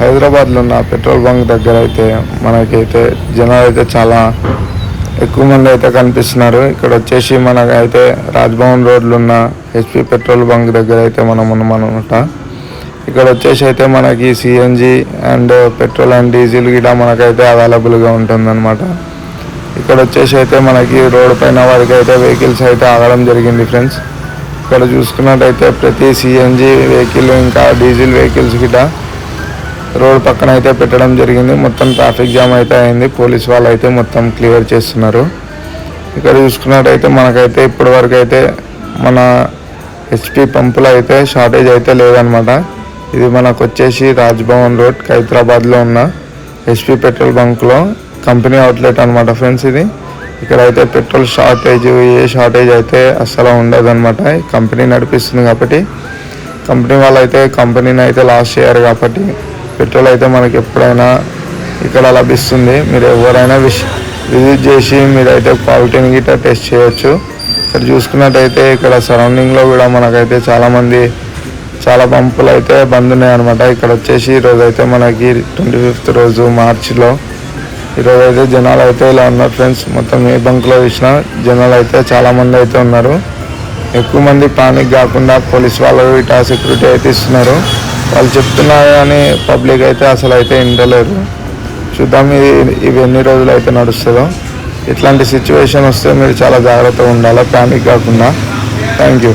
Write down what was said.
హైదరాబాద్లో ఉన్న petrol bunk దగ్గర అయితే మనకైతే జనాలు అయితే చాలా ఎక్కువ మంది అయితే కనిపిస్తున్నారు. ఇక్కడ వచ్చేసి మనకైతే రాజ్భవన్ రోడ్లో ఉన్న హెచ్పి పెట్రోల్ బంక్ దగ్గర అయితే మనం ఉన్నామన్నమాట. ఇక్కడ వచ్చేసి అయితే మనకి CNG and petrol and diesel గిట మనకైతే అవైలబుల్గా ఉంటుందన్నమాట. ఇక్కడ వచ్చేసి అయితే మనకి రోడ్ పైన వరకు అయితే వెహికల్స్ అయితే ఆగడం జరిగింది ఫ్రెండ్స్. ఇక్కడ చూసుకున్నట్టయితే ప్రతి సిఎన్జి వెహికల్ ఇంకా డీజిల్ వెహికల్స్ గిట రోడ్ పక్కన అయితే పెట్టడం జరిగింది. మొత్తం ట్రాఫిక్ జామ్ అయితే అయింది. పోలీస్ వాళ్ళు అయితే మొత్తం క్లియర్ చేస్తున్నారు. ఇక్కడ చూసుకున్నట్టయితే మనకైతే ఇప్పటి వరకు అయితే మన హెచ్పి పంపులో అయితే షార్టేజ్ అయితే లేదనమాట. ఇది మనకు వచ్చేసి రాజ్భవన్ రోడ్ హైదరాబాద్లో ఉన్న హెచ్పి పెట్రోల్ బంక్లో కంపెనీ అవుట్లెట్ అనమాట ఫ్రెండ్స్. ఇది ఇక్కడైతే పెట్రోల్ షార్టేజ్ ఏ షార్టేజ్ అయితే అస్సలు ఉండదు అనమాట. కంపెనీ నడిపిస్తుంది కాబట్టి కంపెనీ వాళ్ళు అయితే కంపెనీని అయితే లాస్ చేయరు కాబట్టి పెట్రోల్ అయితే మనకి ఎప్పుడైనా ఇక్కడ లభిస్తుంది. మీరు ఎవరైనా విజిట్ చేసి మీరైతే క్వాలిటీని గిట్ట టెస్ట్ చేయొచ్చు. ఇక్కడ చూసుకున్నట్టయితే ఇక్కడ సరౌండింగ్లో కూడా మనకైతే చాలా పంపులు అయితే బంద్ ఉన్నాయి అనమాట. ఇక్కడ వచ్చేసి ఈరోజు అయితే మనకి 25th రోజు మార్చిలో ఈరోజు అయితే జనాలు అయితే ఇలా ఉన్నారు ఫ్రెండ్స్. మొత్తం ఏ బంక్లో చూసినా జనాలు అయితే చాలామంది అయితే ఉన్నారు. ఎక్కువ మంది పానిక్ కాకుండా పోలీస్ వాళ్ళు ఇటా సెక్యూరిటీ అయితే ఇస్తున్నారు. వాళ్ళు చెప్తున్నారు కానీ పబ్లిక్ అయితే అసలు అయితే వింటలేరు. చూద్దాం ఇవి ఎన్ని రోజులు అయితే నడుస్తుందో. ఇట్లాంటి సిచ్యువేషన్ వస్తే మీరు చాలా జాగ్రత్తగా ఉండాలి, పానిక్ కాకుండా. Thank you.